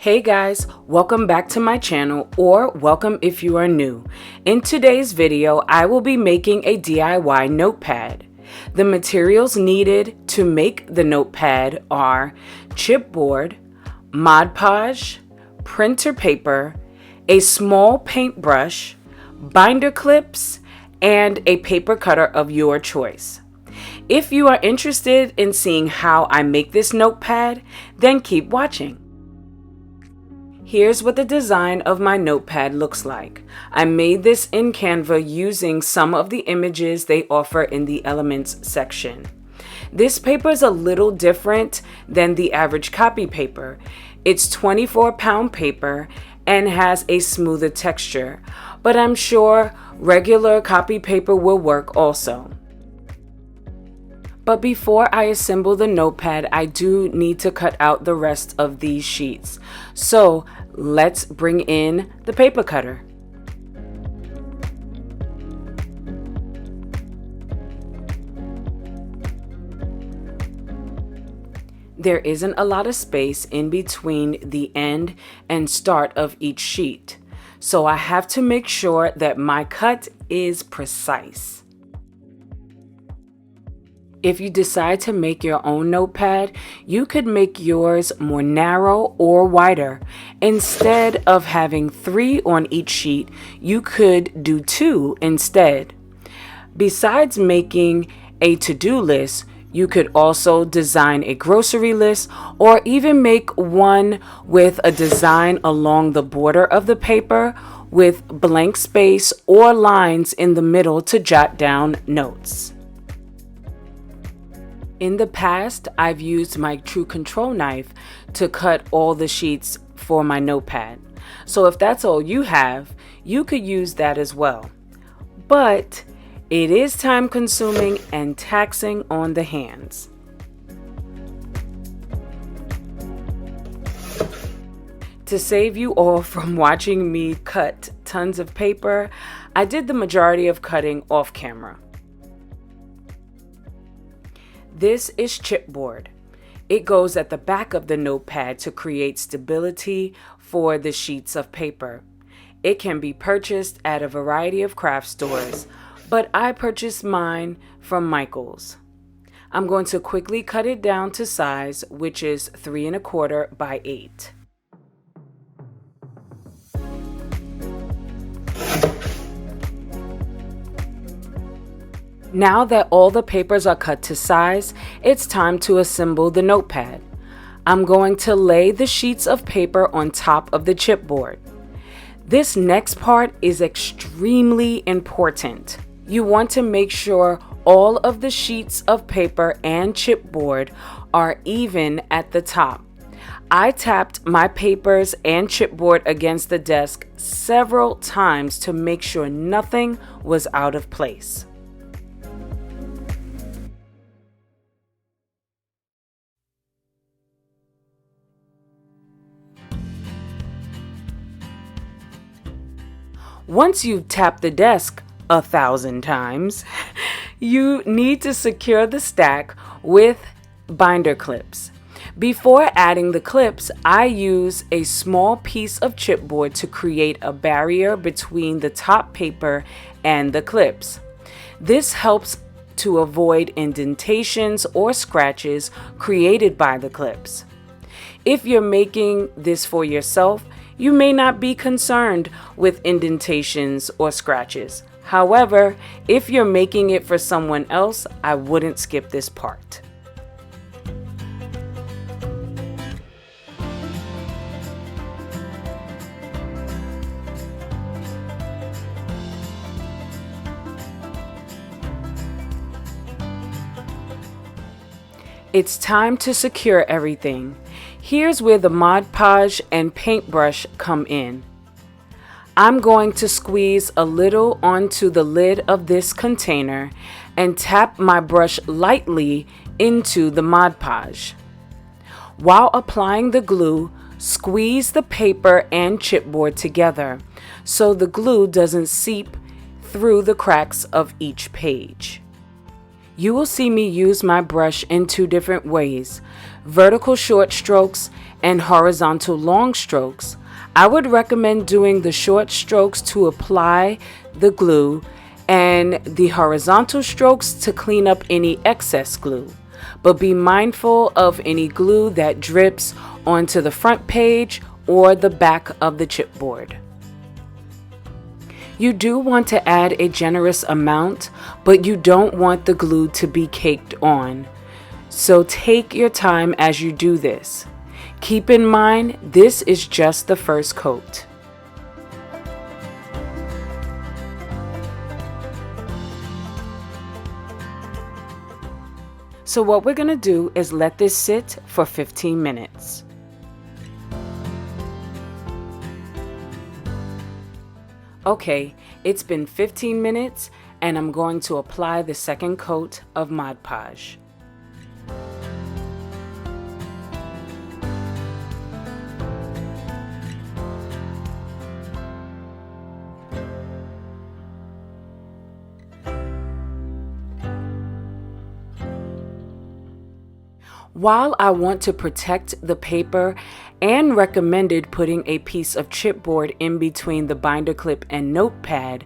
Hey guys, welcome back to my channel, or welcome if you are new. In today's video, I will be making a DIY notepad. The materials needed to make the notepad are chipboard, Mod Podge, printer paper, a small paintbrush, binder clips, and a paper cutter of your choice. If you are interested in seeing how I make this notepad, then keep watching. Here's what the design of my notepad looks like. I made this in Canva using some of the images they offer in the Elements section. This paper is a little different than the average copy paper. It's 24-pound paper and has a smoother texture, but I'm sure regular copy paper will work also. But before I assemble the notepad, I do need to cut out the rest of these sheets. So let's bring in the paper cutter. There isn't a lot of space in between the end and start of each sheet, so I have to make sure that my cut is precise. If you decide to make your own notepad, you could make yours more narrow or wider. Instead of having 3 on each sheet, you could do 2 instead. Besides making a to-do list, you could also design a grocery list or even make one with a design along the border of the paper with blank space or lines in the middle to jot down notes. In the past, I've used my True Control knife to cut all the sheets for my notepad. So if that's all you have, you could use that as well. But it is time consuming and taxing on the hands. To save you all from watching me cut tons of paper, I did the majority of cutting off camera. This is chipboard. It goes at the back of the notepad to create stability for the sheets of paper. It can be purchased at a variety of craft stores, but I purchased mine from Michael's. I'm going to quickly cut it down to size, which is 3 1/4 by 8. Now that all the papers are cut to size, it's time to assemble the notepad. I'm going to lay the sheets of paper on top of the chipboard. This next part is extremely important. You want to make sure all of the sheets of paper and chipboard are even at the top. I tapped my papers and chipboard against the desk several times to make sure nothing was out of place. Once you've tapped the desk 1,000 times, you need to secure the stack with binder clips. Before adding the clips, I use a small piece of chipboard to create a barrier between the top paper and the clips. This helps to avoid indentations or scratches created by the clips. If you're making this for yourself, you may not be concerned with indentations or scratches. However, if you're making it for someone else, I wouldn't skip this part. It's time to secure everything. Here's where the Mod Podge and paintbrush come in. I'm going to squeeze a little onto the lid of this container and tap my brush lightly into the Mod Podge. While applying the glue, squeeze the paper and chipboard together so the glue doesn't seep through the cracks of each page. You will see me use my brush in two different ways: vertical short strokes and horizontal long strokes. I would recommend doing the short strokes to apply the glue and the horizontal strokes to clean up any excess glue. But be mindful of any glue that drips onto the front page or the back of the chipboard. You do want to add a generous amount, but you don't want the glue to be caked on. So take your time as you do this. Keep in mind, this is just the first coat. So what we're going to do is let this sit for 15 minutes. Okay, it's been 15 minutes and I'm going to apply the second coat of Mod Podge. While I want to protect the paper and recommended putting a piece of chipboard in between the binder clip and notepad,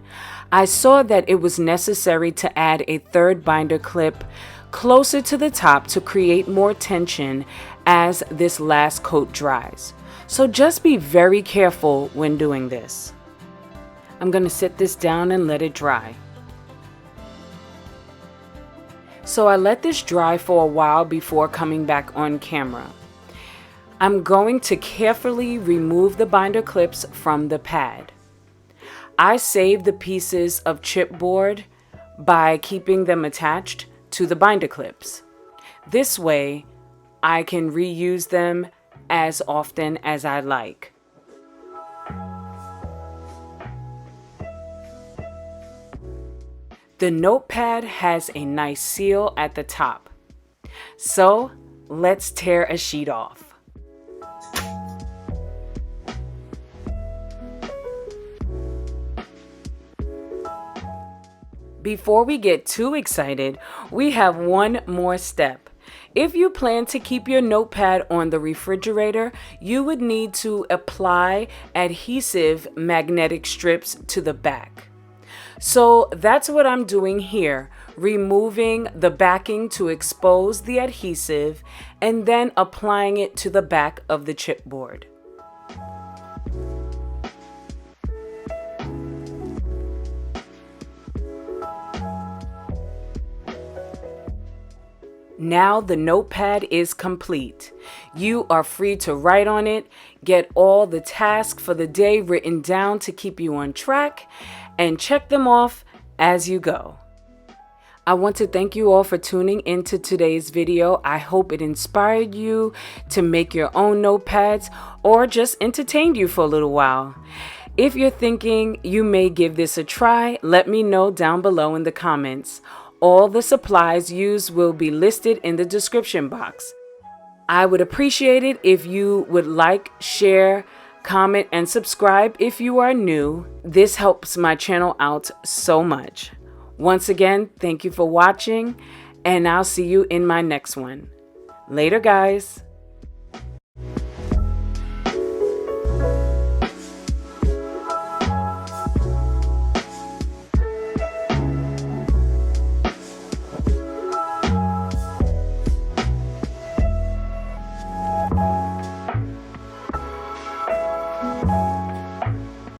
I saw that it was necessary to add a third binder clip closer to the top to create more tension as this last coat dries. So just be very careful when doing this. I'm going to sit this down and let it dry. So I let this dry for a while before coming back on camera. I'm going to carefully remove the binder clips from the pad. I save the pieces of chipboard by keeping them attached to the binder clips. This way, I can reuse them as often as I like. The notepad has a nice seal at the top. So let's tear a sheet off. Before we get too excited, we have one more step. If you plan to keep your notepad on the refrigerator, you would need to apply adhesive magnetic strips to the back. So that's what I'm doing here, removing the backing to expose the adhesive and then applying it to the back of the chipboard. Now the notepad is complete. You are free to write on it, get all the tasks for the day written down to keep you on track, and check them off as you go. I want to thank you all for tuning into today's video. I hope it inspired you to make your own notepads or just entertained you for a little while. If you're thinking you may give this a try, let me know down below in the comments. All the supplies used will be listed in the description box. I would appreciate it if you would like, share, comment, and subscribe if you are new. This helps my channel out so much. Once again, thank you for watching, and I'll see you in my next one. Later, guys.